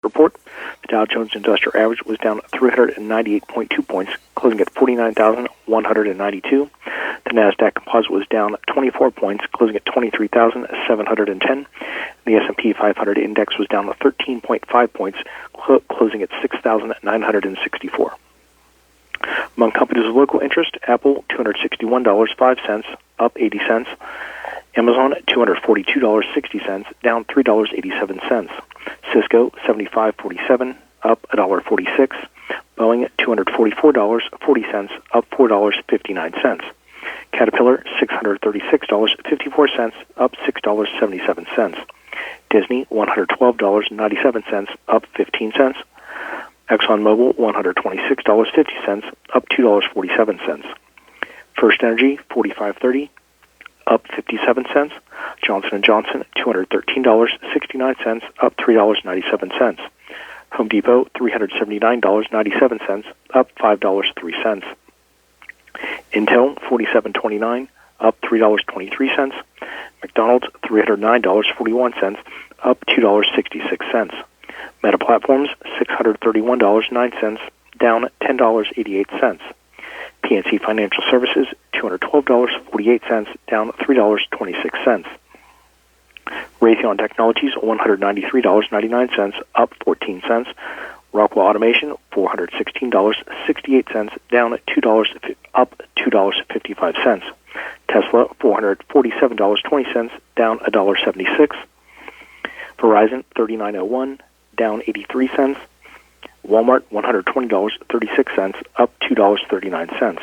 report. The Dow Jones Industrial Average was down 398.2 points, closing at 49,192. The Nasdaq Composite was down 24 points, closing at 23,710. The S&P 500 index was down 13.5 points, closing at 6,964. Among companies of local interest, Apple, $261.05, up 80 cents. Amazon, $242.60, down $3.87. Cisco, $75.47, up $1.46. Boeing, $244.40, up $4.59. Caterpillar, $636.54, up $6.77. Disney, $112.97, up 15 cents. ExxonMobil, $126.50, up $2.47. First Energy, $45.30, up 57 cents. Johnson & Johnson, $213.69, up $3.97. Home Depot, $379.97, up $5.03. Intel, $47.29, up $3.23. McDonald's, $309.41, up $2.66. Meta Platforms, $631.09, down $10.88. PNC Financial Services, $212.48, down $3.26. Raytheon Technologies, $193.99, up 14 cents. Rockwell Automation, $416.68, down $2, up $2.55. Tesla, $447.20, down $1.76. Verizon, $39.01, down 83 cents. Walmart, $120.36, up $2.39.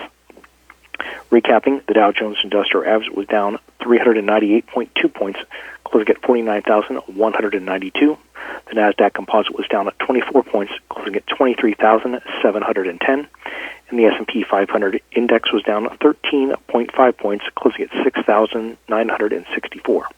Recapping, the Dow Jones Industrial Average was down 398.2 points, closing at 49,192. The Nasdaq Composite was down at 24 points, closing at 23,710. And the S&P 500 index was down 13.5 points, closing at 6,964.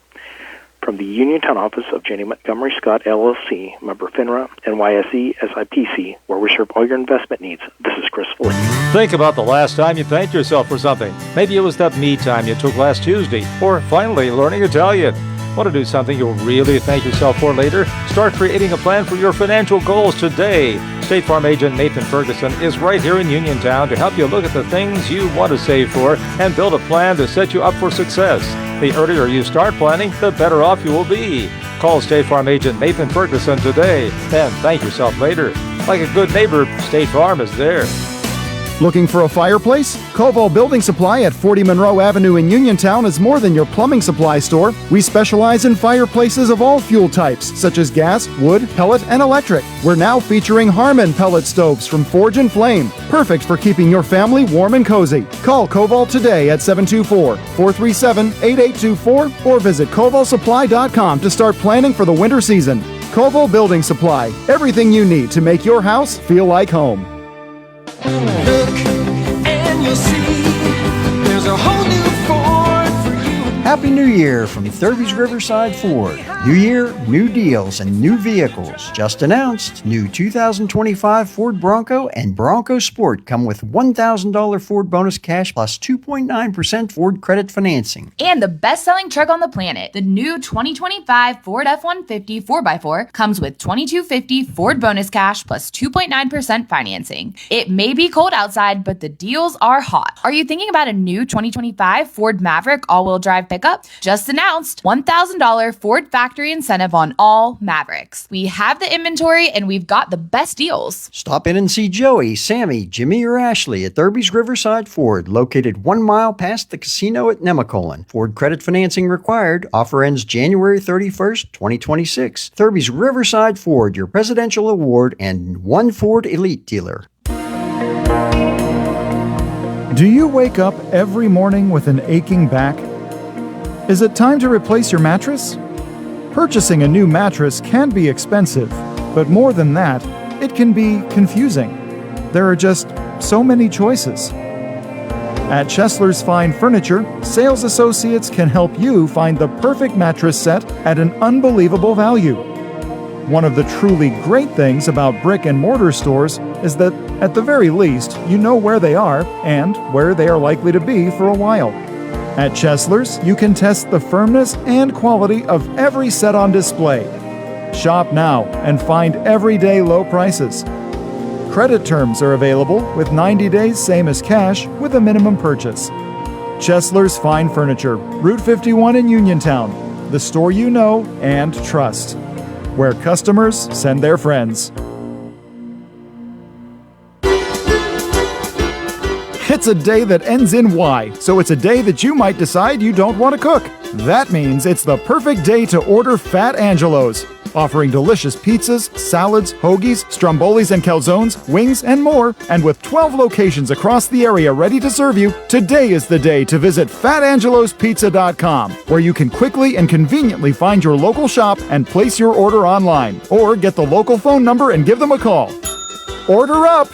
From the Uniontown office of Janney Montgomery Scott, LLC, member FINRA, NYSE, SIPC, where we serve all your investment needs, this is Chris Foley. Think about the last time you thanked yourself for something. Maybe it was that me time you took last Tuesday, or finally learning Italian. Want to do something you'll really thank yourself for later? Start creating a plan for your financial goals today. State Farm agent Nathan Ferguson is right here in Uniontown to help you look at the things you want to save for and build a plan to set you up for success. The earlier you start planning, the better off you will be. Call State Farm agent Nathan Ferguson today and thank yourself later. Like a good neighbor, State Farm is there. Looking for a fireplace? Koval Building Supply at 40 Monroe Avenue in Uniontown is more than your plumbing supply store. We specialize in fireplaces of all fuel types, such as gas, wood, pellet, and electric. We're now featuring Harmon pellet stoves from Forge and Flame, perfect for keeping your family warm and cozy. Call Koval today at 724-437-8824 or visit kovalsupply.com to start planning for the winter season. Koval Building Supply, everything you need to make your house feel like home. Look and you'll see there's a whole new Ford for you. Happy New Year from Thurby's Riverside Ford. New year, new deals, and new vehicles. Just announced, new 2025 Ford Bronco and Bronco Sport come with $1,000 Ford bonus cash plus 2.9% Ford credit financing. And the best-selling truck on the planet, the new 2025 Ford F-150 4x4 comes with $2,250 Ford bonus cash plus 2.9% financing. It may be cold outside, but the deals are hot. Are you thinking about a new 2025 Ford Maverick all-wheel drive pickup? Just announced, $1,000 Ford factory incentive on all Mavericks. We have the inventory and we've got the best deals. Stop in and see Joey, Sammy, Jimmy, or Ashley at Thurby's Riverside Ford, located 1 mile past the casino at Nemacolin. Ford credit financing required. Offer ends January 31st, 2026. Thurby's Riverside Ford, your presidential award and one Ford elite dealer. Do you wake up every morning with an aching back? Is it time to replace your mattress? Purchasing a new mattress can be expensive, but more than that, it can be confusing. There are just so many choices. At Chesler's Fine Furniture, sales associates can help you find the perfect mattress set at an unbelievable value. One of the truly great things about brick and mortar stores is that, at the very least, you know where they are and where they are likely to be for a while. At Chesler's, you can test the firmness and quality of every set on display. Shop now and find everyday low prices. Credit terms are available with 90 days same as cash with a minimum purchase. Chesler's Fine Furniture, Route 51 in Uniontown. The store you know and trust, where customers send their friends. It's a day that ends in Y, so it's a day that you might decide you don't want to cook. That means it's the perfect day to order Fat Angelo's, offering delicious pizzas, salads, hoagies, strombolis and calzones, wings, and more. And with 12 locations across the area ready to serve you, today is the day to visit fatangelospizza.com, where you can quickly and conveniently find your local shop and place your order online, or get the local phone number and give them a call. Order up!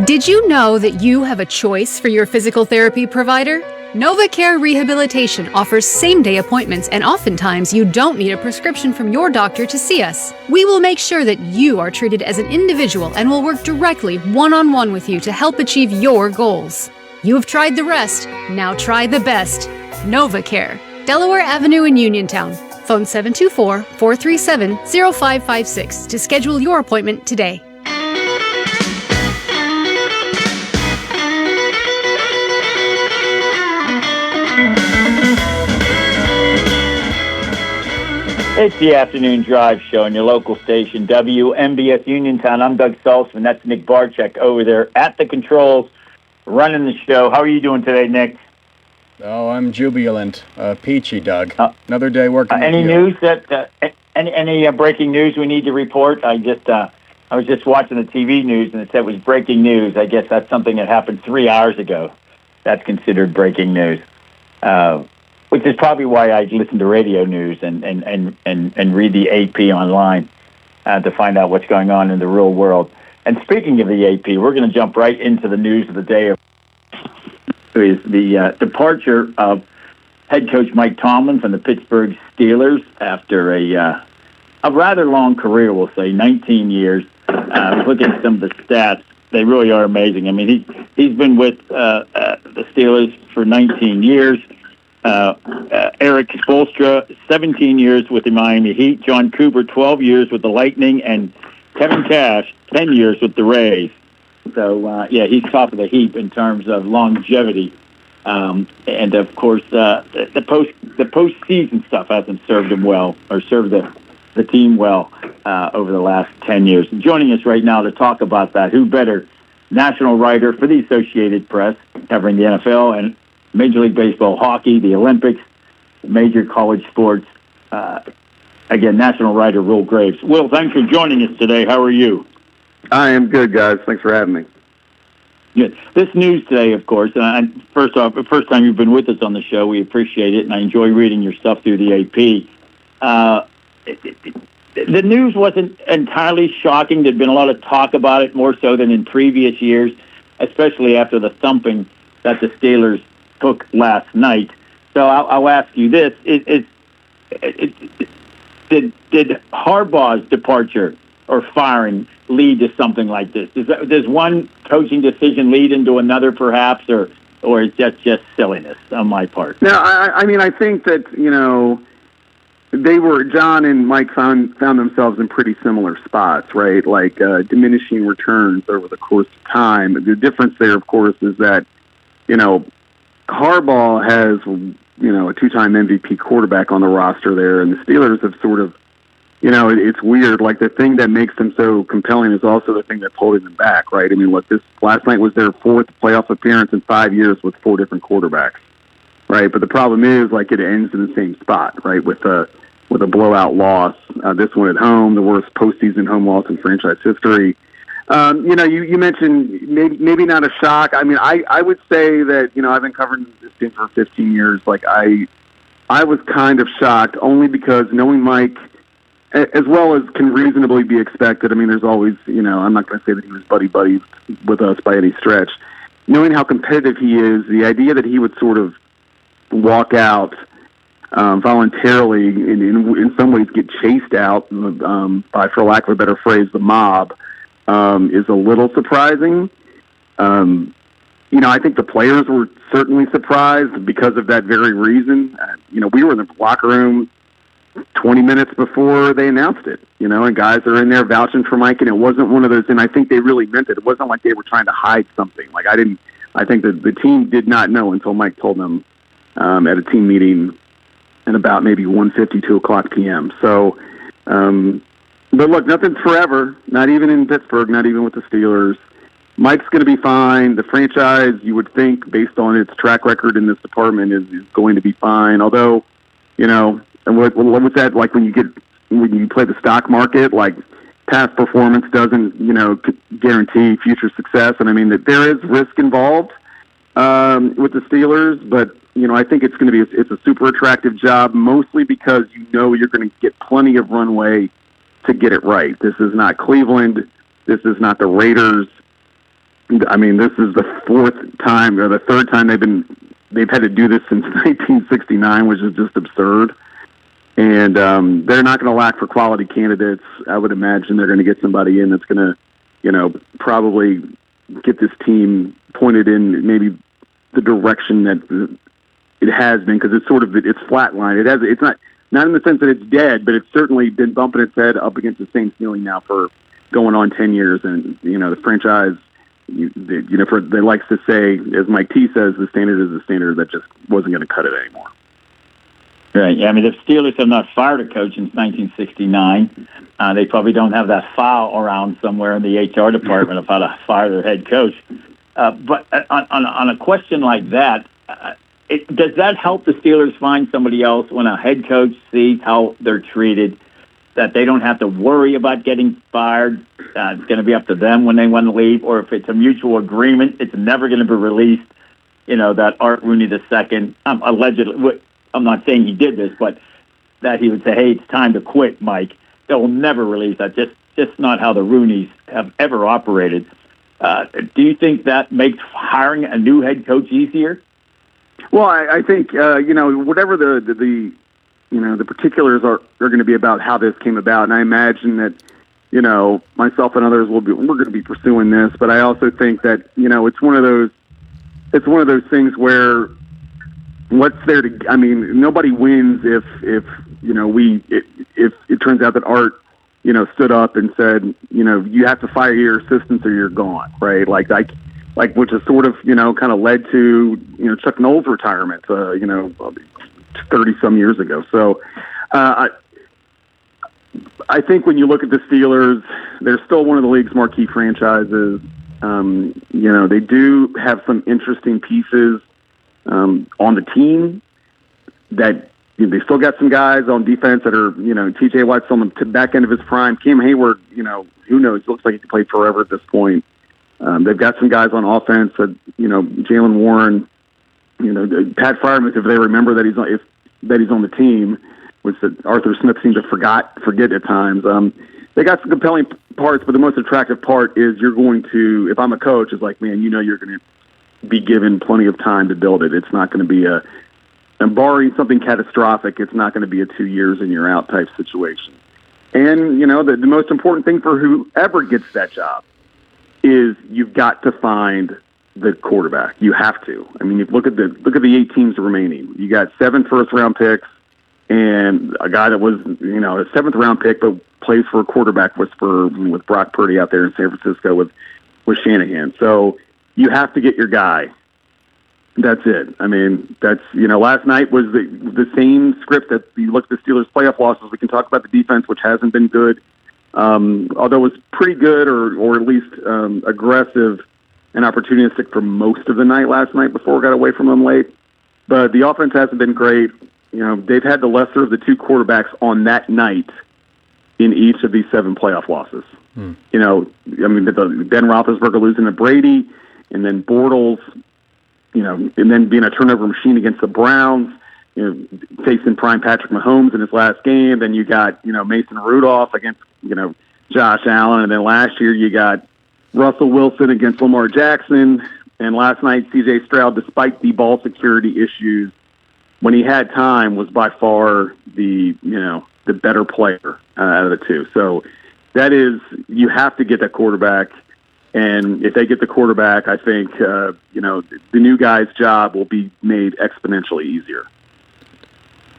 Did you know that you have a choice for your physical therapy provider? NovaCare Rehabilitation offers same-day appointments, and oftentimes you don't need a prescription from your doctor to see us. We will make sure that you are treated as an individual and will work directly one-on-one with you to help achieve your goals. You have tried the rest, now try the best. NovaCare, Delaware Avenue in Uniontown. Phone 724-437-0556 to schedule your appointment today. It's the Afternoon Drive Show on your local station, WMBS Uniontown. I'm Doug Saltzman. That's Nick Barczyk over there at the controls, running the show. How are you doing today, Nick? Oh, I'm jubilant. Peachy, Doug. Another day working with any you. News that any breaking news we need to report? I was just watching the TV news, and it said it was breaking news. I guess that's something that happened 3 hours ago. That's considered breaking news. Which is probably why I listen to radio news and read the AP online to find out what's going on in the real world. And speaking of the AP, we're going to jump right into the news of the day. Is the departure of head coach Mike Tomlin from the Pittsburgh Steelers after a rather long career, we'll say, 19 years. Looking at some of the stats, they really are amazing. I mean, he's been with the Steelers for 19 years. Eric Spoelstra, 17 years with the Miami Heat. John Cooper, 12 years with the Lightning. And Kevin Cash, 10 years with the Rays. So, he's top of the heap in terms of longevity. And, of course, the postseason stuff hasn't served him well, or served the team well over the last 10 years. And joining us right now to talk about that, who better? National writer for the Associated Press, covering the NFL and Major League Baseball, hockey, the Olympics, major college sports. Again, national writer Will Graves. Will, thanks for joining us today. How are you? I am good, guys. Thanks for having me. Good. This news today, of course, first off, the first time you've been with us on the show, we appreciate it, and I enjoy reading your stuff through the AP. The news wasn't entirely shocking. There'd been a lot of talk about it, more so than in previous years, especially after the thumping that the Steelers took last night. So I'll ask you this: Did Harbaugh's departure or firing lead to something like this? Does one coaching decision lead into another, perhaps, or is that just silliness on my part? No, I mean, I think that John and Mike found themselves in pretty similar spots, right? Like diminishing returns over the course of time. The difference there, of course, is that Harbaugh has, a two-time MVP quarterback on the roster there, and the Steelers have sort of, it's weird. Like, the thing that makes them so compelling is also the thing that's holding them back, right? I mean, last night was their fourth playoff appearance in 5 years with four different quarterbacks, right? But the problem is, it ends in the same spot, right? With a blowout loss. This one at home, the worst postseason home loss in franchise history. You mentioned maybe not a shock. I mean, I would say that, I've been covering this team for 15 years. Like, I was kind of shocked only because knowing Mike, as well as can reasonably be expected. I mean, there's always, I'm not going to say that he was buddy with us by any stretch. Knowing how competitive he is, the idea that he would sort of walk out voluntarily, in some ways get chased out by, for lack of a better phrase, the mob, is a little surprising. I think the players were certainly surprised because of that very reason. We were in the locker room 20 minutes before they announced it, and guys are in there vouching for Mike, and it wasn't one of those, and I think they really meant it. It wasn't like they were trying to hide something. I think that the team did not know until Mike told them at a team meeting at about maybe 1:50, 2 o'clock p.m. So, but look, nothing's forever, not even in Pittsburgh, not even with the Steelers. Mike's going to be fine. The franchise, you would think, based on its track record in this department, is going to be fine. Although, and what was that like when you play the stock market? Like, past performance doesn't, guarantee future success. And I mean that there is risk involved with the Steelers, but I think it's going to be it's a super attractive job, mostly because you're going to get plenty of runway to get it right. This is not Cleveland. This is not the Raiders. I mean, this is the fourth time or the third time they've had to do this since 1969, which is just absurd. And they're not going to lack for quality candidates. I would imagine they're going to get somebody in that's going to, probably get this team pointed in maybe the direction that it has been, because it's flatlined. It's not in the sense that it's dead, but it's certainly been bumping its head up against the same ceiling now for going on 10 years. And the franchise, they likes to say, as Mike T says, the standard is the standard that just wasn't going to cut it anymore. Right. Yeah. I mean, the Steelers have not fired a coach since 1969. They probably don't have that file around somewhere in the HR department of how to fire their head coach. But on a question like that, does that help the Steelers find somebody else when a head coach sees how they're treated, that they don't have to worry about getting fired? It's going to be up to them when they want to leave, or if it's a mutual agreement, it's never going to be released. That Art Rooney II, allegedly, I'm not saying he did this, but that he would say, "Hey, it's time to quit, Mike." They'll never release that. Just not how the Rooneys have ever operated. Do you think that makes hiring a new head coach easier? Well, I think whatever the particulars are going to be about how this came about, and I imagine that myself and others we're going to be pursuing this. But I also think that it's one of those things where what's there to? I mean, nobody wins if it turns out that Art stood up and said you have to fire your assistants or you're gone, right? Like which is sort of kind of led to Chuck Noll's retirement 30 some years ago. So I think when you look at the Steelers, they're still one of the league's marquee franchises. They do have some interesting pieces on the team that they still got some guys on defense that are, TJ Watt's on the back end of his prime. Cam Hayward, who knows? Looks like he could play forever at this point. They've got some guys on offense that, Jalen Warren, Pat Freiermuth, if they remember that he's on the team, which Arthur Smith seems to forget at times. They got some compelling parts, but the most attractive part is you're going to, if I'm a coach, is like, man, you're going to be given plenty of time to build it. It's not going to be and barring something catastrophic, it's not going to be a 2 years and you're out type situation. And, the most important thing for whoever gets that job is you've got to find the quarterback. You have to. I mean, you look at the 8 teams remaining. You got 7 first-round picks and a guy that was, a 7th-round pick, but plays for a quarterback with Brock Purdy out there in San Francisco with Shanahan. So you have to get your guy. That's it. I mean, that's, last night was the same script that you look at the Steelers' playoff losses. We can talk about the defense, which hasn't been good, although it was pretty good or at least aggressive and opportunistic for most of the night last night before we got away from them late. But the offense hasn't been great. They've had the lesser of the 2 quarterbacks on that night in each of these 7 playoff losses. Ben Roethlisberger losing to Brady, and then Bortles, and then being a turnover machine against the Browns, facing prime Patrick Mahomes in his last game. Then you got, Mason Rudolph against, Josh Allen. And then last year you got Russell Wilson against Lamar Jackson. And last night, C.J. Stroud, despite the ball security issues, when he had time, was by far the better player out of the 2. So that is, you have to get that quarterback. And if they get the quarterback, I think, the new guy's job will be made exponentially easier.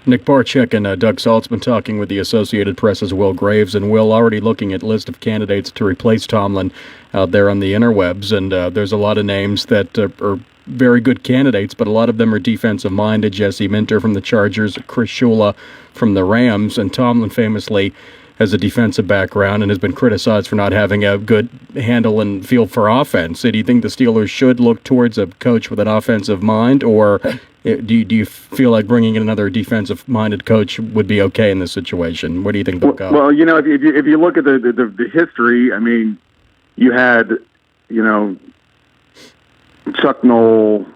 Nick Barczyk and Doug Saltzman talking with the Associated Press's Will Graves, and Will already looking at list of candidates to replace Tomlin out there on the interwebs, and there's a lot of names that are very good candidates, but a lot of them are defensive-minded. Jesse Minter from the Chargers, Chris Shula from the Rams, and Tomlin famously has a defensive background and has been criticized for not having a good handle and feel for offense. So do you think the Steelers should look towards a coach with an offensive mind, or do you feel like bringing in another defensive-minded coach would be okay in this situation? Where do you think they'll go? Well, if you look at the history, I mean, you had, Chuck Knoll,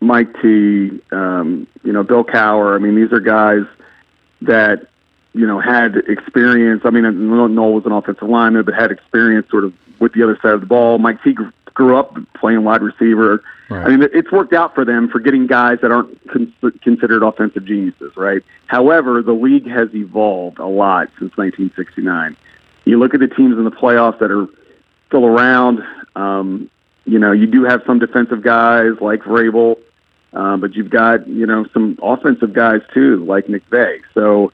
Mike T, Bill Cowher. I mean, these are guys that, had experience. I mean, Knoll was an offensive lineman, but had experience sort of with the other side of the ball. Mike T grew up playing wide receiver. Right. I mean, it's worked out for them for getting guys that aren't considered offensive geniuses, right? However, the league has evolved a lot since 1969. You look at the teams in the playoffs that are still around. You do have some defensive guys like Vrabel, but you've got, some offensive guys too, like McVay. So,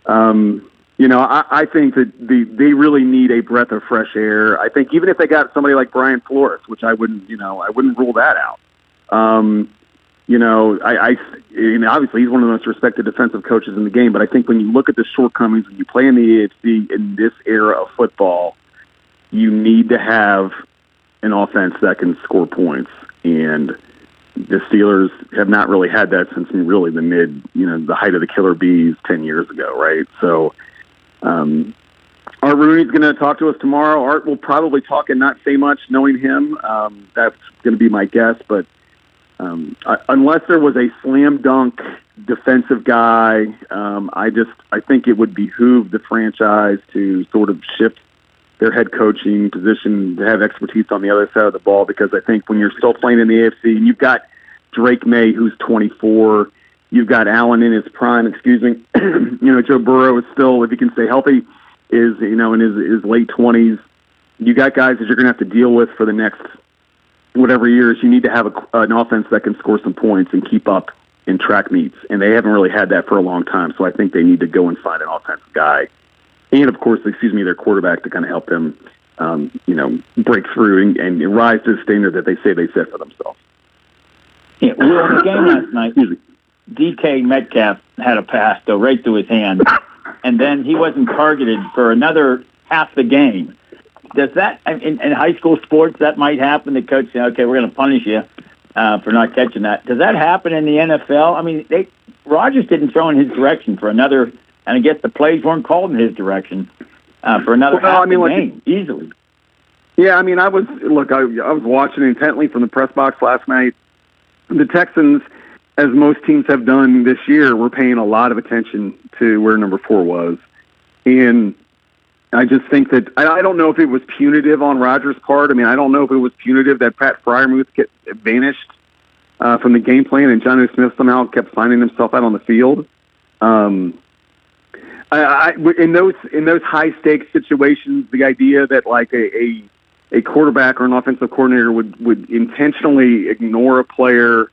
I think that they really need a breath of fresh air. I think even if they got somebody like Brian Flores, which I wouldn't rule that out. Obviously he's one of the most respected defensive coaches in the game, but I think when you look at the shortcomings when you play in the AFC in this era of football, you need to have an offense that can score points. And the Steelers have not really had that since really the height of the Killer Bees 10 years ago, right? So, Art Rooney's going to talk to us tomorrow. Art will probably talk and not say much, knowing him. That's going to be my guess. But unless there was a slam dunk defensive guy, I think it would behoove the franchise to sort of shift their head coaching position to have expertise on the other side of the ball, because I think when you're still playing in the AFC and you've got Drake May, who's 24, you've got Allen in his prime, Joe Burrow is still, if you can stay healthy, is, in his late 20s. You got guys that you're going to have to deal with for the next whatever years. You need to have an offense that can score some points and keep up in track meets, and they haven't really had that for a long time. So I think they need to go and find an offensive guy. And, of course, their quarterback to kind of help them, break through and rise to the standard that they say they set for themselves. Yeah, we were in the game last night. DK Metcalf had a pass go right through his hand, and then he wasn't targeted for another half the game. Does that, in high school sports, that might happen? The coach say, okay, we're going to punish you for not catching that. Does that happen in the NFL? I mean, Rodgers didn't throw in his direction for another. And I guess the plays weren't called in his direction for another game, easily. Yeah, I was watching intently from the press box last night. The Texans, as most teams have done this year, were paying a lot of attention to where number 4 was. And I just think that, I don't know if it was punitive on Rodgers' part. I don't know if it was punitive that Pat Freiermuth vanished from the game plan and Jonnu Smith somehow kept finding himself out on the field. In those high stakes situations, the idea that like a quarterback or an offensive coordinator would intentionally ignore a player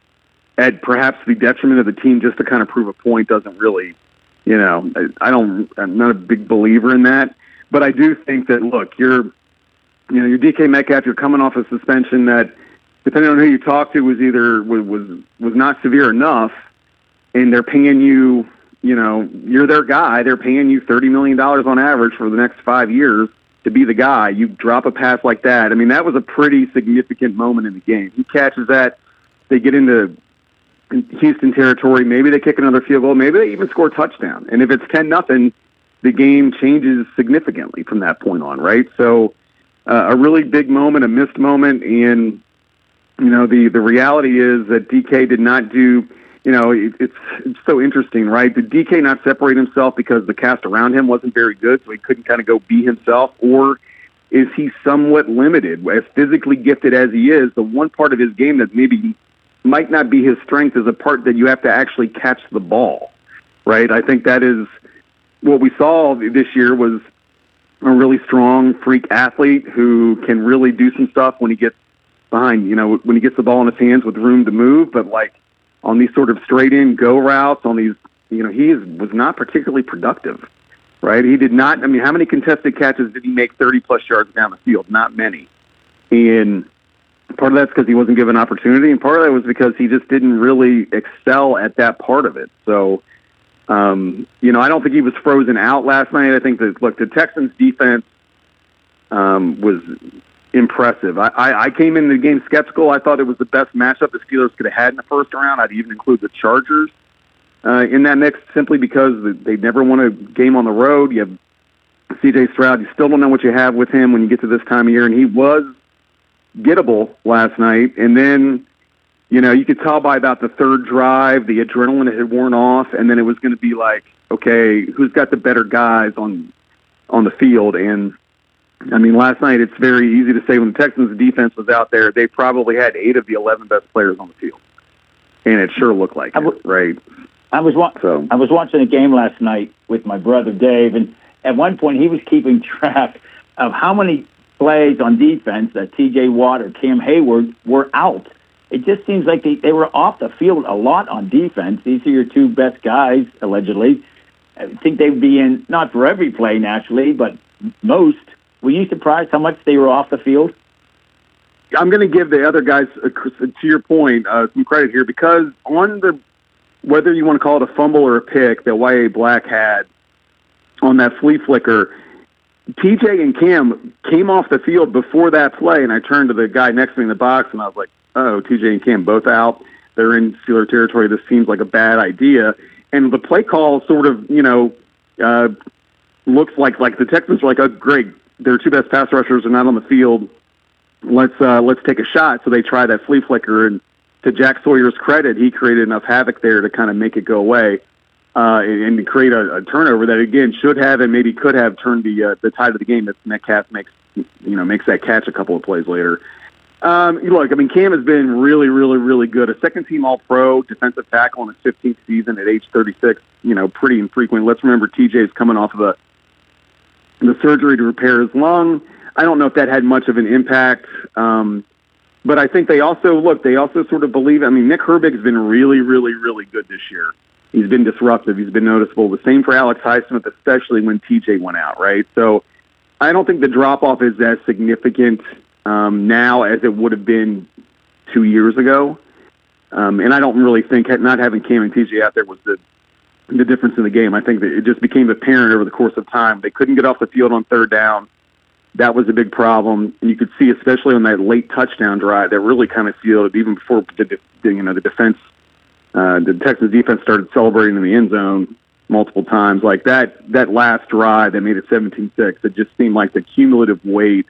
at perhaps the detriment of the team just to kind of prove a point doesn't really, I'm not a big believer in that. But I do think that, look, you're DK Metcalf, you're coming off a suspension that, depending on who you talk to, was either was not severe enough, and they're paying you. You're their guy. They're paying you $30 million on average for the next 5 years to be the guy. You drop a pass like that. That was a pretty significant moment in the game. He catches that. They get into Houston territory. Maybe they kick another field goal. Maybe they even score a touchdown. And if it's 10-0, the game changes significantly from that point on, right? So a really big moment, a missed moment. And, the reality is that DK did not do – it's so interesting, right? Did DK not separate himself because the cast around him wasn't very good, so he couldn't kind of go be himself? Or is he somewhat limited? As physically gifted as he is, the one part of his game that maybe might not be his strength is a part that you have to actually catch the ball, right? I think that is what we saw this year was a really strong freak athlete who can really do some stuff when he gets behind, when he gets the ball in his hands with room to move, but like, on these sort of straight-in go routes, on these, he was not particularly productive, right? He did not. I mean, how many contested catches did he make 30-plus yards down the field? Not many. And part of that's because he wasn't given opportunity, and part of that was because he just didn't really excel at that part of it. So, I don't think he was frozen out last night. I think that, look, the Texans' defense was impressive. I came into the game skeptical. I thought it was the best matchup the Steelers could have had in the first round. I'd even include the Chargers in that mix simply because they never won a game on the road. You have C.J. Stroud. You still don't know what you have with him when you get to this time of year, and he was gettable last night. And then, you could tell by about the third drive, the adrenaline had worn off, and then it was going to be like, okay, who's got the better guys on the field? And I mean, last night it's very easy to say when the Texans' defense was out there, they probably had 8 of the 11 best players on the field, and it sure looked like it, right? I was watching a game last night with my brother Dave, and at one point he was keeping track of how many plays on defense that T.J. Watt or Cam Hayward were out. It just seems like they were off the field a lot on defense. These are your 2 best guys, allegedly. I think they'd be in, not for every play, naturally, but most. Were you surprised how much they were off the field? I'm going to give the other guys, to your point, some credit here, because on whether you want to call it a fumble or a pick that Y.A. Black had on that flea flicker, TJ and Cam came off the field before that play, and I turned to the guy next to me in the box, and I was like, oh, TJ and Cam both out. They're in Steeler territory. This seems like a bad idea. And the play call sort of, looks like the Texans are like, oh, great, their 2 best pass rushers are not on the field. Let's take a shot. So they try that flea flicker, and to Jack Sawyer's credit, he created enough havoc there to kind of make it go away. And to create a turnover that, again, should have and maybe could have turned the tide of the game if Metcalf makes that catch a couple of plays later. Look, I mean, Cam has been really, really, really good. A second-team All-Pro defensive tackle in his 15th season at age 36, pretty infrequent. Let's remember TJ's coming off of the surgery to repair his lung. I don't know if that had much of an impact. But I think they also sort of believe, I mean, Nick Herbig's been really, really, really good this year. He's been disruptive. He's been noticeable. The same for Alex Highsmith, especially when TJ went out, right? So I don't think the drop-off is as significant now as it would have been 2 years ago. And I don't really think not having Cam and TJ out there was the difference in the game. I think that it just became apparent over the course of time. They couldn't get off the field on third down. That was a big problem. And you could see, especially on that late touchdown drive, that really kind of sealed it even before the defense. The Texas defense started celebrating in the end zone multiple times. Like that last drive that made it 17-6, it just seemed like the cumulative weight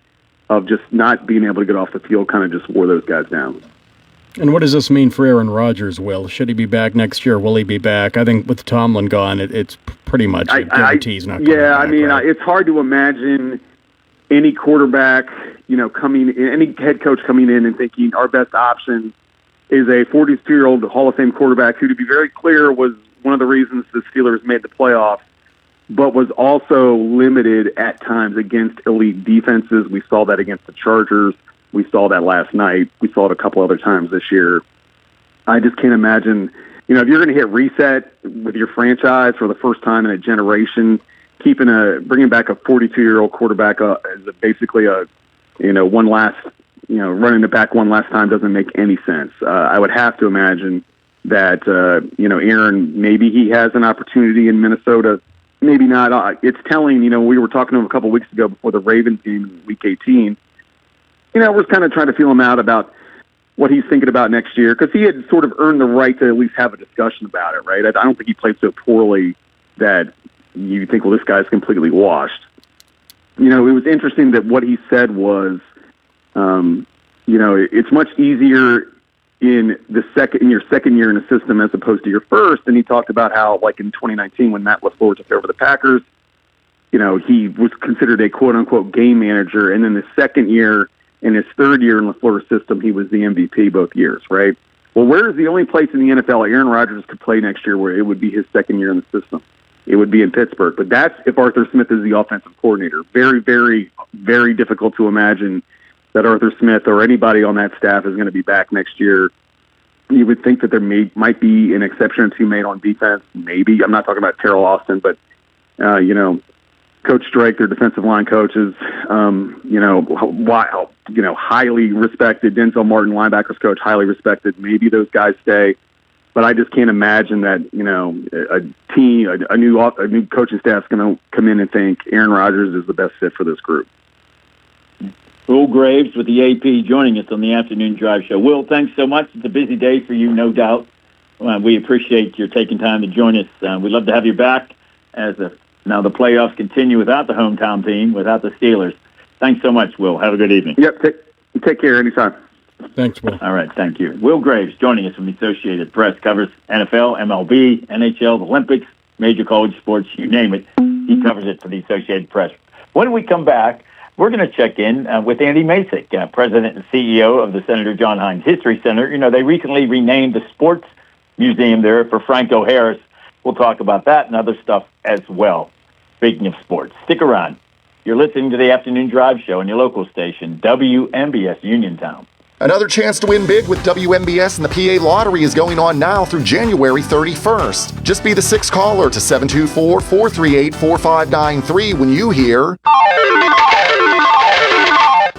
of just not being able to get off the field kind of just wore those guys down. And what does this mean for Aaron Rodgers, Will? Should he be back next year? Will he be back? I think with Tomlin gone, it's pretty much a guarantee he's not coming back. Yeah, I mean, it's hard to imagine any quarterback, any head coach coming in and thinking our best option is a 42-year-old Hall of Fame quarterback who, to be very clear, was one of the reasons the Steelers made the playoffs, but was also limited at times against elite defenses. We saw that against the Chargers. We saw that last night. We saw it a couple other times this year. I just can't imagine, if you're going to hit reset with your franchise for the first time in a generation, bringing back a 42-year-old quarterback as basically one last, running it back one last time doesn't make any sense. I would have to imagine that, Aaron, maybe he has an opportunity in Minnesota, maybe not. It's telling, we were talking to him a couple weeks ago before the Ravens game in Week 18. We're kind of trying to feel him out about what he's thinking about next year, because he had sort of earned the right to at least have a discussion about it, right? I don't think he played so poorly that you think, well, this guy's completely washed. It was interesting that what he said was, it's much easier in your second year in a system as opposed to your first. And he talked about how, like in 2019, when Matt LaFleur took over the Packers, he was considered a quote unquote game manager. And then the second year, in his third year in LaFleur's system, he was the MVP both years, right? Well, where is the only place in the NFL Aaron Rodgers could play next year where it would be his second year in the system? It would be in Pittsburgh. But that's if Arthur Smith is the offensive coordinator. Very, very, very difficult to imagine that Arthur Smith or anybody on that staff is going to be back next year you would think that there might be an exception or two made on defense. Maybe. I'm not talking about Terrell Austin, but, Coach Drake, their defensive line coaches, highly respected. Denzel Martin, linebackers coach, highly respected. Maybe those guys stay. But I just can't imagine that, a new coaching staff is going to come in and think Aaron Rodgers is the best fit for this group. Will Graves with the AP joining us on the Afternoon Drive Show. Will, thanks so much. It's a busy day for you, no doubt. We appreciate your taking time to join us. We'd love to have you back as now the playoffs continue without the hometown team, without the Steelers. Thanks so much, Will. Have a good evening. Yep, take care anytime. Thanks, Will. All right, thank you. Will Graves joining us from the Associated Press, covers NFL, MLB, NHL, the Olympics, major college sports, you name it. He covers it for the Associated Press. When we come back, we're going to check in with Andy Masek, President and CEO of the Senator John Heinz History Center. They recently renamed the Sports Museum there for Franco Harris. We'll talk about that and other stuff as well. Speaking of sports, stick around. You're listening to the Afternoon Drive Show on your local station, WMBS Uniontown. Another chance to win big with WMBS and the PA Lottery is going on now through January 31st. Just be the sixth caller to 724-438-4593 when you hear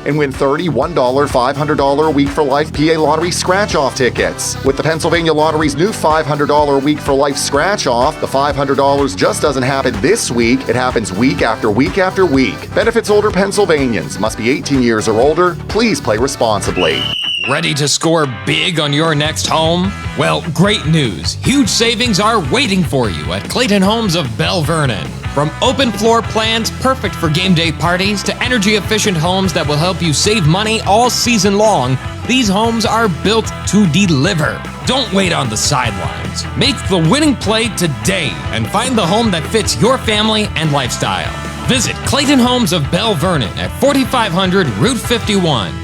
and win $30, $1, $500 a week for life PA Lottery scratch-off tickets. With the Pennsylvania Lottery's new $500 a week for life scratch-off, the $500 just doesn't happen this week. It happens week after week after week. Benefits older Pennsylvanians. Must be 18 years or older. Please play responsibly. Ready to score big on your next home? Well, great news. Huge savings are waiting for you at Clayton Homes of Bell Vernon. From open floor plans perfect for game day parties to energy-efficient homes that will help you save money all season long, these homes are built to deliver. Don't wait on the sidelines. Make the winning play today and find the home that fits your family and lifestyle. Visit Clayton Homes of Bell Vernon at 4500 Route 51.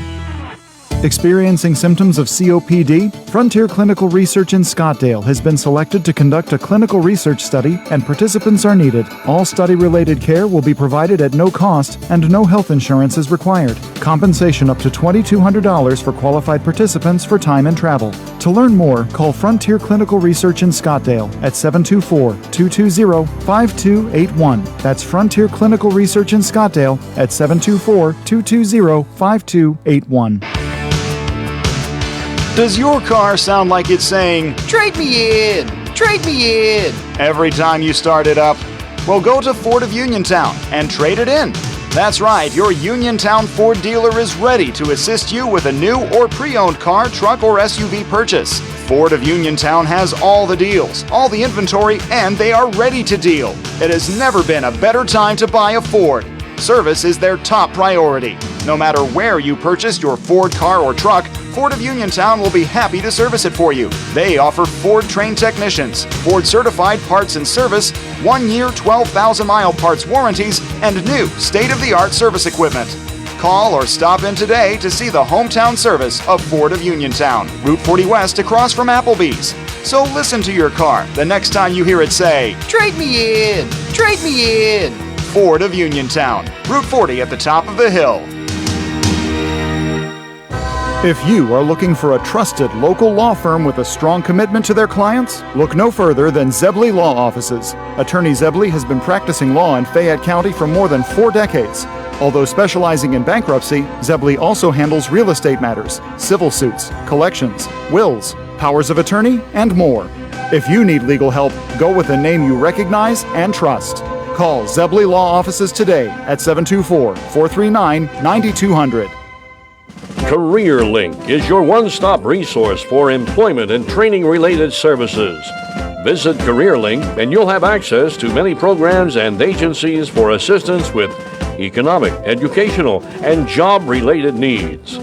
Experiencing symptoms of COPD? Frontier Clinical Research in Scottsdale has been selected to conduct a clinical research study, and participants are needed. All study-related care will be provided at no cost, and no health insurance is required. Compensation up to $2,200 for qualified participants for time and travel. To learn more, call Frontier Clinical Research in Scottsdale at 724-220-5281. That's Frontier Clinical Research in Scottsdale at 724-220-5281. Does your car sound like it's saying, "Trade me in, trade me in," every time you start it up? Well, go to Ford of Uniontown and trade it in. That's right, your Uniontown Ford dealer is ready to assist you with a new or pre-owned car, truck, or SUV purchase. Ford of Uniontown has all the deals, all the inventory, and they are ready to deal. It has never been a better time to buy a Ford. Service is their top priority. No matter where you purchased your Ford car or truck, Ford of Uniontown will be happy to service it for you. They offer Ford-trained technicians, Ford-certified parts and service, 1-year, 12,000-mile parts warranties, and new state-of-the-art service equipment. Call or stop in today to see the hometown service of Ford of Uniontown, Route 40 West across from Applebee's. So listen to your car the next time you hear it say, "Trade me in, trade me in." Ford of Uniontown, Route 40 at the top of the hill. If you are looking for a trusted local law firm with a strong commitment to their clients, look no further than Zebley Law Offices. Attorney Zebley has been practicing law in Fayette County for more than 4 decades. Although specializing in bankruptcy, Zebley also handles real estate matters, civil suits, collections, wills, powers of attorney, and more. If you need legal help, go with a name you recognize and trust. Call Zebley Law Offices today at 724-439-9200. CareerLink is your one-stop resource for employment and training-related services. Visit CareerLink and you'll have access to many programs and agencies for assistance with economic, educational, and job-related needs.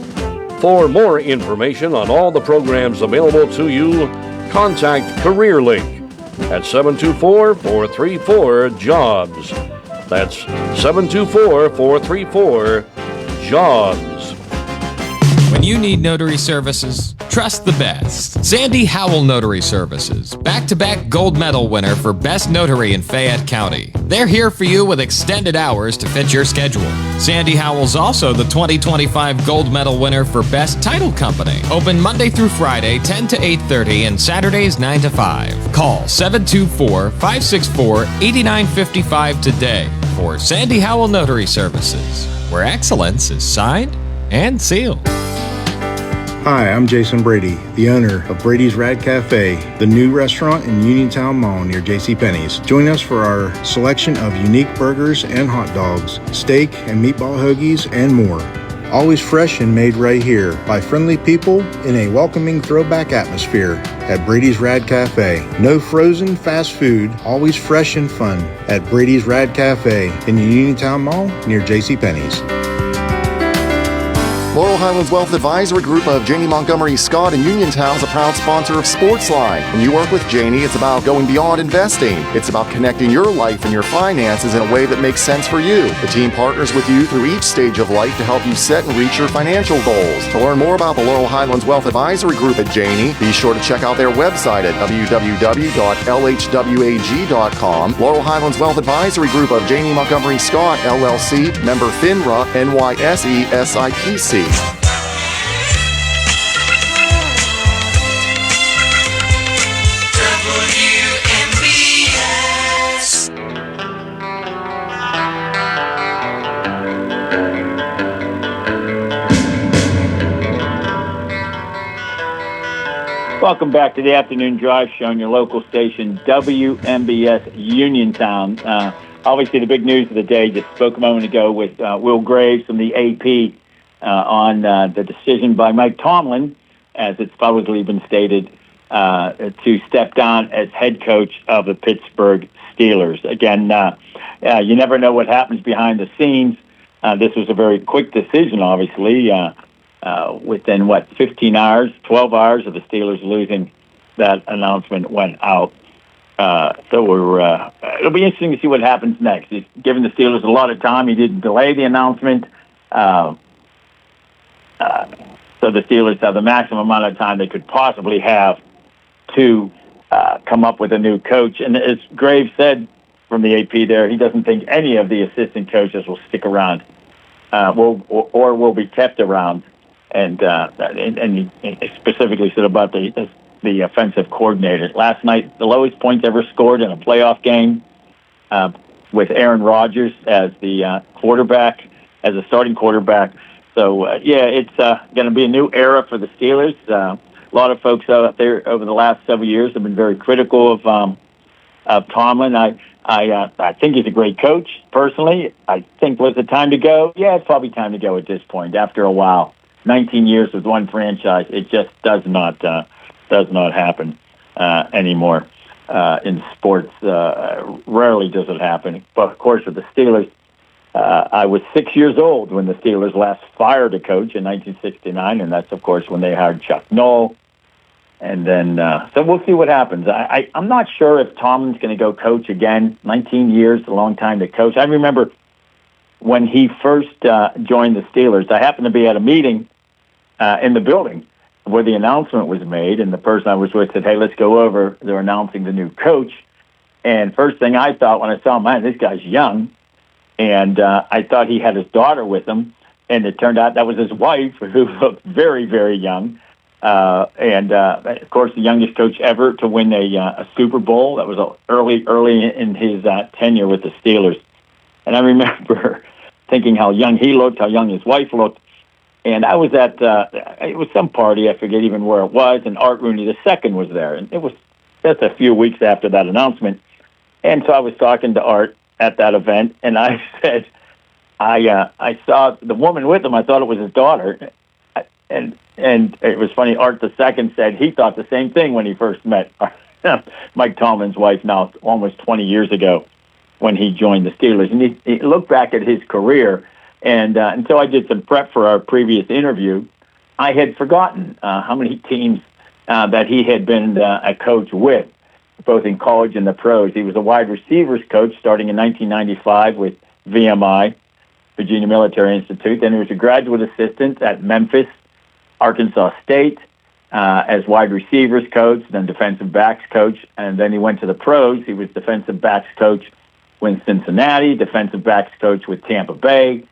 For more information on all the programs available to you, contact CareerLink at 724-434-JOBS. That's 724-434-JOBS. When you need notary services, Trust the best. Sandy Howell Notary Services, back-to-back gold medal winner for Best Notary in Fayette County. They're here for you with extended hours to fit your schedule. Sandy Howell's also the 2025 gold medal winner for Best Title Company. Open Monday through Friday, 10 to 8:30, and Saturdays, 9 to 5. Call 724-564-8955 today for Sandy Howell Notary Services, where excellence is signed and sealed. Hi, I'm Jason Brady, the owner of Brady's Rad Cafe, the new restaurant in Uniontown Mall near JCPenney's. Join us for our selection of unique burgers and hot dogs, steak and meatball hoagies, and more. Always fresh and made right here by friendly people in a welcoming throwback atmosphere at Brady's Rad Cafe. No frozen fast food, always fresh and fun at Brady's Rad Cafe in the Uniontown Mall near JCPenney's. Laurel Highlands Wealth Advisory Group of Janie Montgomery Scott in Uniontown is a proud sponsor of Sportsline. When you work with Janie, it's about going beyond investing. It's about connecting your life and your finances in a way that makes sense for you. The team partners with you through each stage of life to help you set and reach your financial goals. To learn more about the Laurel Highlands Wealth Advisory Group at Janie, be sure to check out their website at www.lhwag.com. Laurel Highlands Wealth Advisory Group of Janie Montgomery Scott, LLC, member FINRA, NYSE, SIPC. Welcome back to the Afternoon Drive Show on your local station, WMBS Uniontown. Obviously, the big news of the day, just spoke a moment ago with Will Graves from the AP on the decision by Mike Tomlin, as it's publicly been stated, to step down as head coach of the Pittsburgh Steelers. Again, you never know what happens behind the scenes. This was a very quick decision, obviously. Within, 15 hours, 12 hours of the Steelers losing, that announcement went out. So it'll be interesting to see what happens next. He's given the Steelers a lot of time. He didn't delay the announcement. So the Steelers have the maximum amount of time they could possibly have to come up with a new coach. And as Graves said from the AP there, he doesn't think any of the assistant coaches will stick around or will be kept around. And he specifically said about the offensive coordinator. Last night, the lowest points ever scored in a playoff game with Aaron Rodgers as the quarterback, as a starting quarterback. So, it's going to be a new era for the Steelers. A lot of folks out there over the last several years have been very critical of Tomlin. I think he's a great coach, personally. I think, was it time to go? Yeah, it's probably time to go at this point after a while. 19 years with one franchise, it just does not happen anymore in sports. Rarely does it happen. But, of course, with the Steelers, I was 6 years old when the Steelers last fired a coach in 1969, and that's, of course, when they hired Chuck Noll. And then, so we'll see what happens. I'm not sure if Tomlin's going to go coach again. 19 years, a long time to coach. I remember when he first joined the Steelers, I happened to be at a meeting in the building where the announcement was made, and the person I was with said, "Hey, let's go over. They're announcing the new coach." And first thing I thought when I saw him, man, this guy's young. And I thought he had his daughter with him, and it turned out that was his wife, who looked very, very young. And of course, the youngest coach ever to win a Super Bowl. That was early in his tenure with the Steelers. And I remember thinking how young he looked, how young his wife looked. And I was at, it was some party, I forget even where it was, and Art Rooney II was there. And it was just a few weeks after that announcement. And so I was talking to Art at that event, and I said, I saw the woman with him, I thought it was his daughter. And it was funny, Art II said he thought the same thing when he first met Mike Tomlin's wife now almost 20 years ago when he joined the Steelers. And he looked back at his career, and until I did some prep for our previous interview, I had forgotten how many teams that he had been a coach with, both in college and the pros. He was a wide receivers coach starting in 1995 with VMI, Virginia Military Institute. Then he was a graduate assistant at Memphis, Arkansas State, as wide receivers coach, then defensive backs coach, and then he went to the pros. He was defensive backs coach with Cincinnati, defensive backs coach with Tampa Bay,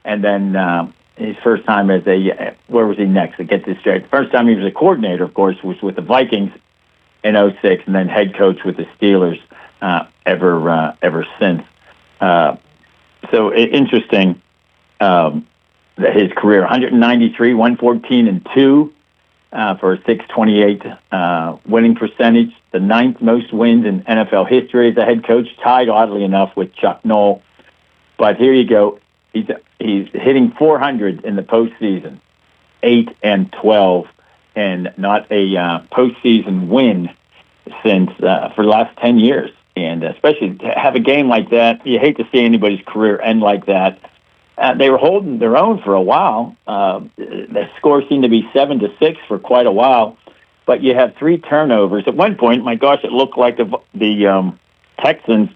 and then his first time as where was he next? To get this straight, the first time he was a coordinator, of course, was with the Vikings in 2006, and then head coach with the Steelers ever since. So interesting that his career, 193, 114, and 2 for a 628 winning percentage, the 9th most wins in NFL history as a head coach, tied oddly enough with Chuck Noll. But here you go. He's hitting 400 in the postseason, 8-12, and not a postseason win since for the last 10 years. And especially to have a game like that, you hate to see anybody's career end like that. They were holding their own for a while. The score seemed to be 7-6 for quite a while, but you have 3 turnovers. At one point, my gosh, it looked like the Texans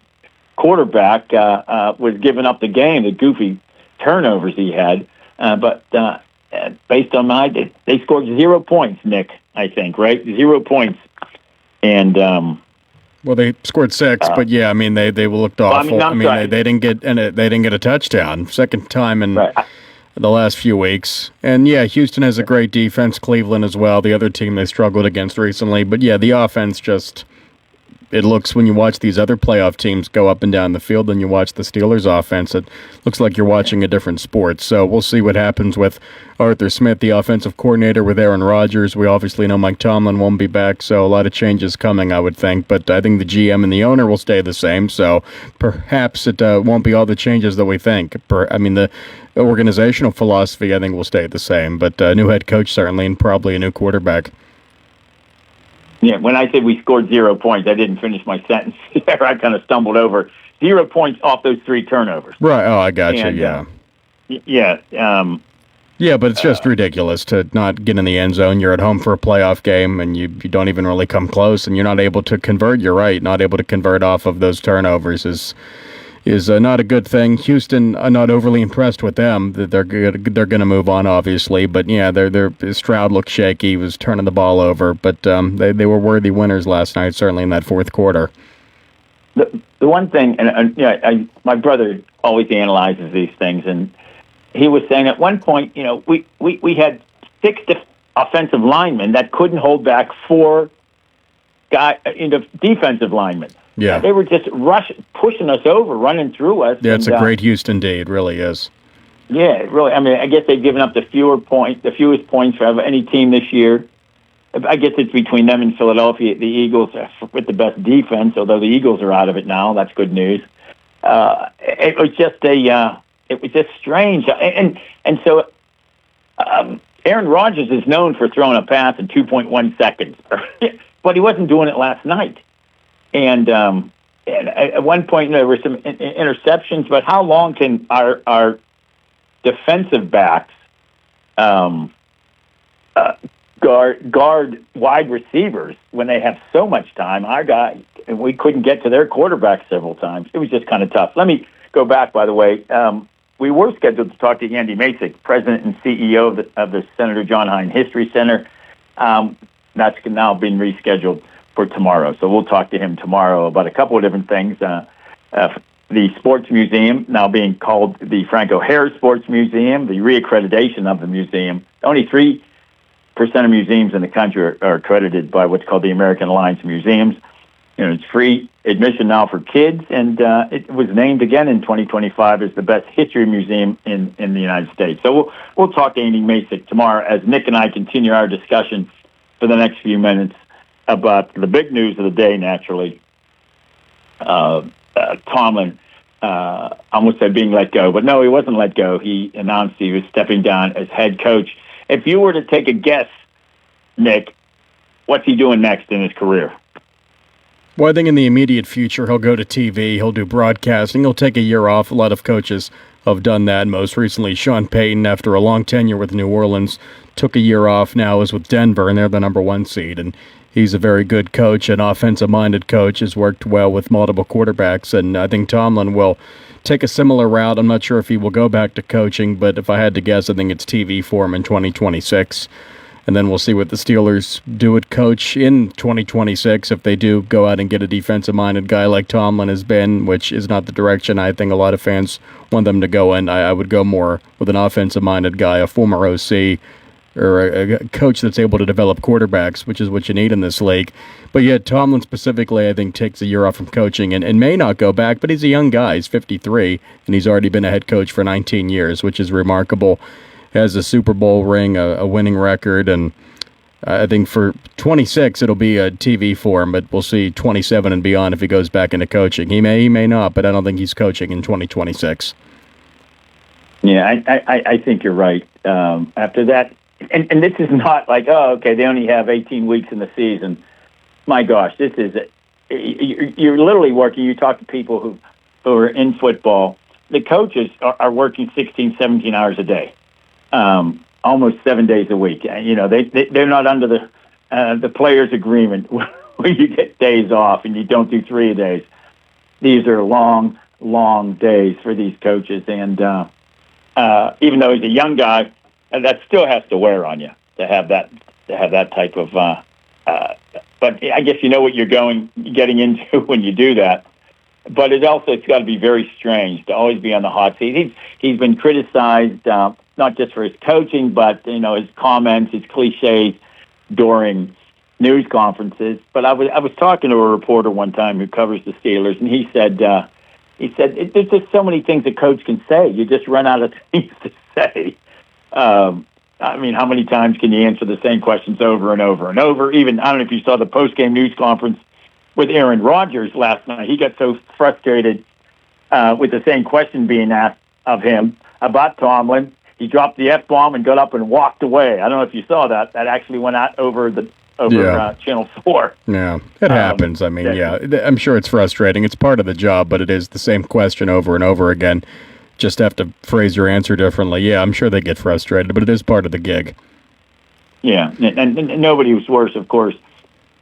quarterback was giving up the game, the goofy turnovers he had. But based on they scored 0 points, Nick, I think, right? 0 points. And well, they scored 6, but yeah, I mean they looked awful. They didn't get a touchdown. Second time in the last few weeks. And yeah, Houston has a great defense. Cleveland as well. The other team they struggled against recently, but yeah, the offense just. It looks, when you watch these other playoff teams go up and down the field and you watch the Steelers offense, it looks like you're watching a different sport. So we'll see what happens with Arthur Smith, the offensive coordinator, with Aaron Rodgers. We obviously know Mike Tomlin won't be back, so a lot of changes coming, I would think. But I think the GM and the owner will stay the same, so perhaps it won't be all the changes that we think. The organizational philosophy, I think, will stay the same, but a new head coach certainly, and probably a new quarterback. Yeah, when I said we scored 0 points, I didn't finish my sentence there. I kind of stumbled over. 0 points off those 3 turnovers. Right. Oh, I got you. Yeah. Yeah, but it's just ridiculous to not get in the end zone. You're at home for a playoff game, and you don't even really come close, and you're not able to convert. You're right. Not able to convert off of those turnovers is not a good thing. Houston, I'm not overly impressed with them. They're good. They're going to move on, obviously. But yeah, Stroud looked shaky. He was turning the ball over. But they were worthy winners last night, certainly in that fourth quarter. The one thing, my brother always analyzes these things, and he was saying at one point, we had 6 offensive linemen that couldn't hold back 4 defensive linemen. Yeah, they were just pushing us over, running through us. Yeah, it's a great Houston day. It really is. Yeah, really. I mean, I guess they've given up the fewest points for any team this year. I guess it's between them and Philadelphia. The Eagles with the best defense, although the Eagles are out of it now. That's good news. It was just strange, and so Aaron Rodgers is known for throwing a pass in 2.1 seconds, but he wasn't doing it last night. And at one point, there were some interceptions. But how long can our defensive backs guard wide receivers when they have so much time? Our guy, we couldn't get to their quarterback several times. It was just kind of tough. Let me go back, by the way. We were scheduled to talk to Andy Masek, president and CEO of the Senator John Hine History Center. That's now been rescheduled for tomorrow. So we'll talk to him tomorrow about a couple of different things. The Sports Museum, now being called the Frank O'Hare Sports Museum, the reaccreditation of the museum. Only 3% of museums in the country are accredited by what's called the American Alliance of Museums. It's free admission now for kids, and it was named again in 2025 as the best history museum in the United States. So we'll talk to Andy Masek tomorrow as Nick and I continue our discussion for the next few minutes about the big news of the day, naturally. Tomlin almost said being let go, but no, he wasn't let go. He announced he was stepping down as head coach. If you were to take a guess, Nick, what's he doing next in his career? Well, I think in the immediate future, he'll go to TV, he'll do broadcasting, he'll take a year off. A lot of coaches have done that. Most recently, Sean Payton, after a long tenure with New Orleans, took a year off, now is with Denver, and they're the number 1 seed. And he's a very good coach, an offensive-minded coach, has worked well with multiple quarterbacks, and I think Tomlin will take a similar route. I'm not sure if he will go back to coaching, but if I had to guess, I think it's TV for him in 2026. And then we'll see what the Steelers do at coach in 2026 if they do go out and get a defensive-minded guy like Tomlin has been, which is not the direction I think a lot of fans want them to go in. I would go more with an offensive-minded guy, a former OC, or a coach that's able to develop quarterbacks, which is what you need in this league. But yet Tomlin specifically, I think, takes a year off from coaching and may not go back, but he's a young guy. He's 53, and he's already been a head coach for 19 years, which is remarkable. Has a Super Bowl ring, a winning record, and I think for 26 it'll be a TV for him, but we'll see 27 and beyond if he goes back into coaching. He may not, but I don't think he's coaching in 2026. Yeah, I think you're right. After that, and this is not like, oh, okay, they only have 18 weeks in the season. My gosh, this is you're literally working. You talk to people who are in football. The coaches are working 16, 17 hours a day. Almost 7 days a week. You know, they're not under the players' agreement where you get days off and you don't do 3 days. These are long, long days for these coaches, and even though he's a young guy, that still has to wear on you to have that type of. But I guess you know what you're getting into when you do that. But it's got to be very strange to always be on the hot seat. He's been criticized. Not just for his coaching, but his comments, his cliches during news conferences. But I was talking to a reporter one time who covers the Steelers, and he said there's just so many things a coach can say. You just run out of things to say. I mean, how many times can you answer the same questions over and over and over? Even I don't know if you saw the post-game news conference with Aaron Rodgers last night. He got so frustrated with the same question being asked of him about Tomlin. He dropped the F-bomb and got up and walked away. I don't know if you saw that. That actually went out over Channel 4. Yeah, it happens. I mean, I'm sure it's frustrating. It's part of the job, but it is the same question over and over again. Just have to phrase your answer differently. Yeah, I'm sure they get frustrated, but it is part of the gig. Yeah, and nobody was worse, of course,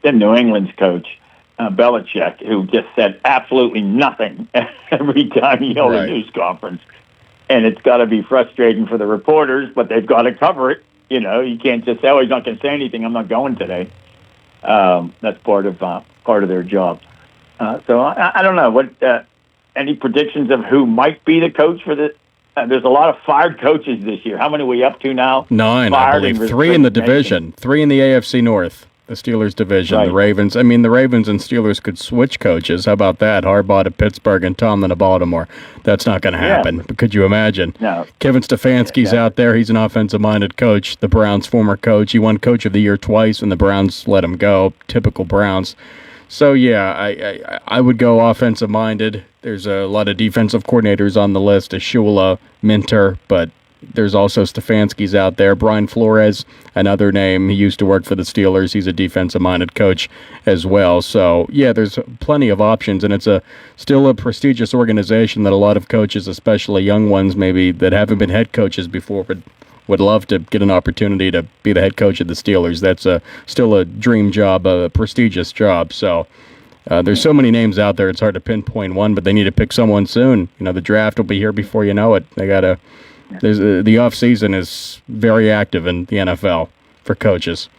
than New England's coach, Belichick, who just said absolutely nothing every time he held a news conference. And it's got to be frustrating for the reporters, but they've got to cover it. You can't just say, "Oh, he's not going to say anything. I'm not going today." That's part of their job. So I don't know what. Any predictions of who might be the coach for the? There's a lot of fired coaches this year. How many are we up to now? 9, I believe. 3 in the division. 3 in the AFC North. The Steelers division, right. The Ravens. I mean, the Ravens and Steelers could switch coaches. How about that? Harbaugh to Pittsburgh and Tomlin to Baltimore. That's not going to happen. Yeah. But could you imagine? No. Kevin Stefanski's out there. He's an offensive-minded coach. The Browns' former coach. He won Coach of the Year twice, and the Browns let him go. Typical Browns. So, yeah, I would go offensive-minded. There's a lot of defensive coordinators on the list. Shula, Minter, but there's also Stefanski's out there. Brian Flores, another name. He used to work for the Steelers. He's a defensive-minded coach as well. So, yeah, there's plenty of options, and it's still a prestigious organization that a lot of coaches, especially young ones maybe that haven't been head coaches before, would love to get an opportunity to be the head coach of the Steelers. That's still a dream job, a prestigious job. So there's so many names out there, it's hard to pinpoint one, but they need to pick someone soon. The draft will be here before you know it. They got to. The off season is very active in the NFL for coaches.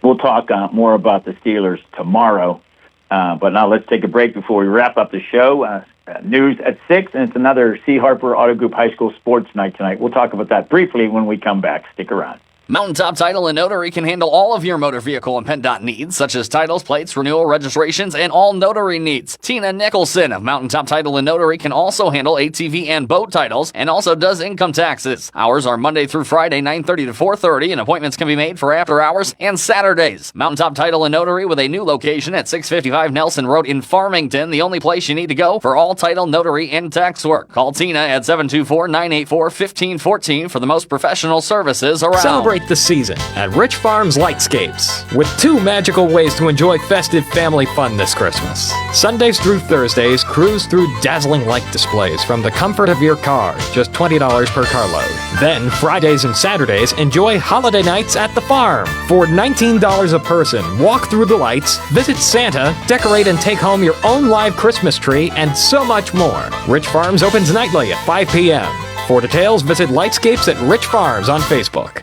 We'll talk more about the Steelers tomorrow, but now let's take a break before we wrap up the show. News at 6, and it's another C. Harper Auto Group High School sports night tonight. We'll talk about that briefly when we come back. Stick around. Mountaintop Title and Notary can handle all of your motor vehicle and PennDOT needs, such as titles, plates, renewal, registrations, and all notary needs. Tina Nicholson of Mountaintop Title and Notary can also handle ATV and boat titles, and also does income taxes. Hours are Monday through Friday, 9:30 to 4:30, and appointments can be made for after hours and Saturdays. Mountaintop Title and Notary with a new location at 655 Nelson Road in Farmington, the only place you need to go for all title, notary, and tax work. Call Tina at 724-984-1514 for the most professional services around. Celebrate the season at Rich Farms Lightscapes with 2 magical ways to enjoy festive family fun this Christmas. Sundays through Thursdays, cruise through dazzling light displays from the comfort of your car, just $20 per carload. Then Fridays and Saturdays, enjoy holiday nights at the farm for $19 a person. Walk through the lights, visit Santa, decorate and take home your own live Christmas tree, and so much more. Rich Farms opens nightly at 5 p.m. For details, visit Lightscapes at Rich Farms on Facebook.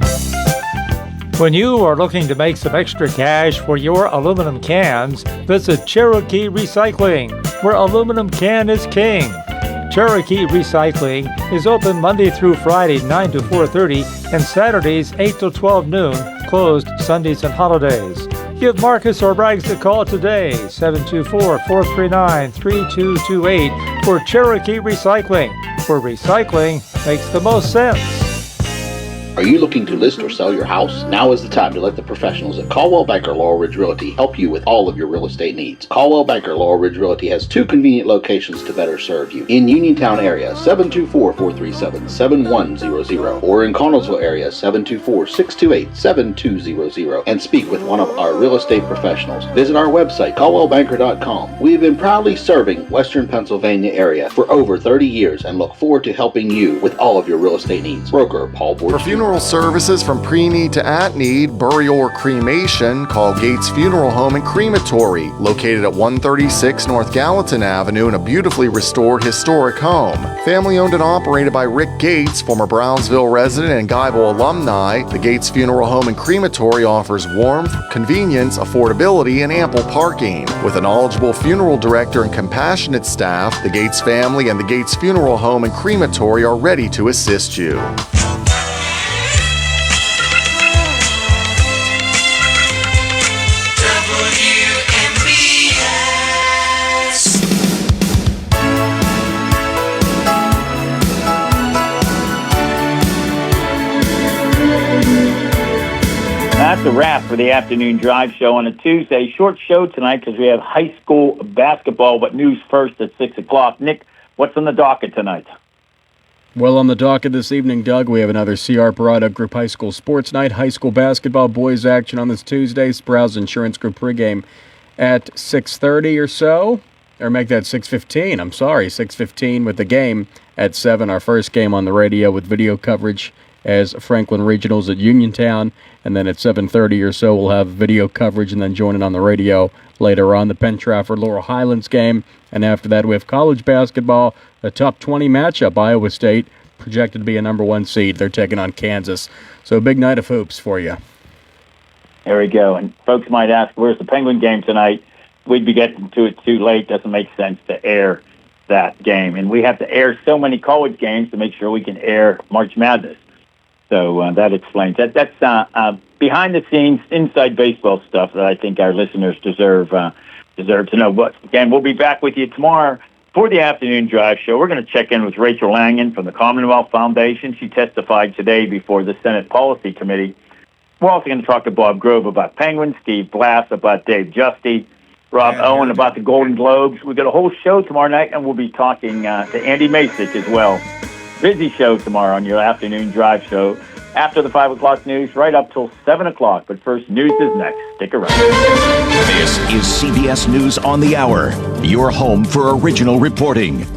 When you are looking to make some extra cash for your aluminum cans, visit Cherokee Recycling, where aluminum can is king. Cherokee Recycling is open Monday through Friday 9 to 4:30 and Saturdays 8 to 12 noon, closed Sundays and holidays. Give Marcus or Braggs a call today, 724-439-3228 for Cherokee Recycling, where recycling makes the most sense. Are you looking to list or sell your house? Now is the time to let the professionals at Caldwell Banker Laurel Ridge Realty help you with all of your real estate needs. Caldwell Banker Laurel Ridge Realty has two convenient locations to better serve you. In Uniontown area, 724-437-7100, or in Connellsville area, 724-628-7200, and speak with one of our real estate professionals. Visit our website, caldwellbanker.com. We have been proudly serving Western Pennsylvania area for over 30 years and look forward to helping you with all of your real estate needs. Broker Paul Borges. For funeral services from pre-need to at-need, burial or cremation, call Gates Funeral Home and Crematory, located at 136 North Gallatin Avenue in a beautifully restored historic home. Family owned and operated by Rick Gates, former Brownsville resident and Guyville alumni, the Gates Funeral Home and Crematory offers warmth, convenience, affordability, and ample parking. With a knowledgeable funeral director and compassionate staff, the Gates family and the Gates Funeral Home and Crematory are ready to assist you. That's a wrap for the afternoon drive show on a Tuesday. Short show tonight because we have high school basketball, but news first at 6 o'clock. Nick, what's on the docket tonight? Well, on the docket this evening, Doug, we have another CR Parada Group High School Sports Night. High school basketball boys action on this Tuesday. Sprouse Insurance Group pregame at 6:30 or so. Or make that 6:15. I'm sorry, 6:15 with the game at 7. Our first game on the radio with video coverage as Franklin Regionals at Uniontown. And then at 7:30 or so, we'll have video coverage and then joining on the radio later on the Penn Trafford Laurel Highlands game. And after that, we have college basketball, a top 20 matchup. Iowa State projected to be a number 1 seed. They're taking on Kansas. So a big night of hoops for you. There we go. And folks might ask, where's the Penguin game tonight? We'd be getting to it too late. Doesn't make sense to air that game. And we have to air so many college games to make sure we can air March Madness. So that explains that. That's behind-the-scenes, inside baseball stuff that I think our listeners deserve to know. But again, we'll be back with you tomorrow for the afternoon drive show. We're going to check in with Rachel Langen from the Commonwealth Foundation. She testified today before the Senate Policy Committee. We're also going to talk to Bob Grove about Penguins, Steve Blass about Dave Justy, Rob Owen about the Golden Globes. We've got a whole show tomorrow night, and we'll be talking to Andy Masich as well. Busy show tomorrow on your afternoon drive show. After the 5 o'clock news, right up till 7 o'clock. But first, news is next. Stick around. This is CBS News on the Hour, your home for original reporting.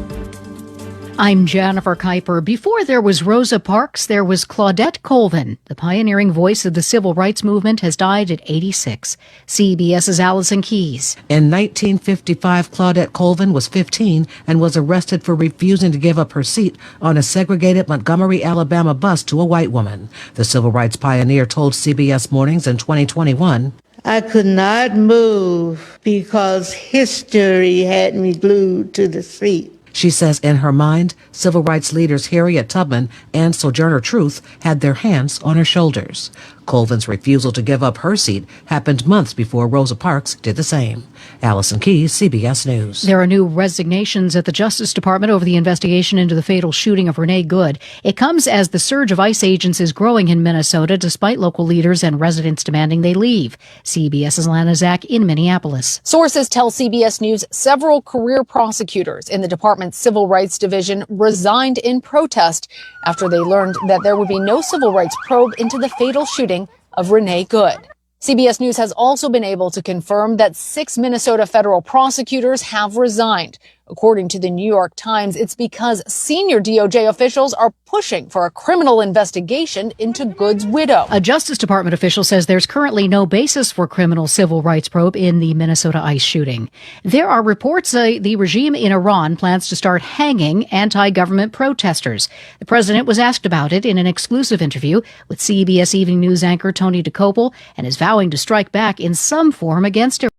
I'm Jennifer Kuiper. Before there was Rosa Parks, there was Claudette Colvin. The pioneering voice of the civil rights movement has died at 86. CBS's Allison Keyes. In 1955, Claudette Colvin was 15 and was arrested for refusing to give up her seat on a segregated Montgomery, Alabama bus to a white woman. The civil rights pioneer told CBS Mornings in 2021, I could not move because history had me glued to the seat. She says in her mind, civil rights leaders Harriet Tubman and Sojourner Truth had their hands on her shoulders. Colvin's refusal to give up her seat happened months before Rosa Parks did the same. Allison Keyes, CBS News. There are new resignations at the Justice Department over the investigation into the fatal shooting of Renee Good. It comes as the surge of ICE agents is growing in Minnesota, despite local leaders and residents demanding they leave. CBS's Lana Zach in Minneapolis. Sources tell CBS News several career prosecutors in the department's Civil Rights Division resigned in protest after they learned that there would be no civil rights probe into the fatal shooting of Renee Good. CBS News has also been able to confirm that 6 Minnesota federal prosecutors have resigned. According to the New York Times, it's because senior DOJ officials are pushing for a criminal investigation into Good's widow. A Justice Department official says there's currently no basis for criminal civil rights probe in the Minnesota ICE shooting. There are reports the regime in Iran plans to start hanging anti-government protesters. The president was asked about it in an exclusive interview with CBS Evening News anchor Tony DeCopel and is vowing to strike back in some form against Iran.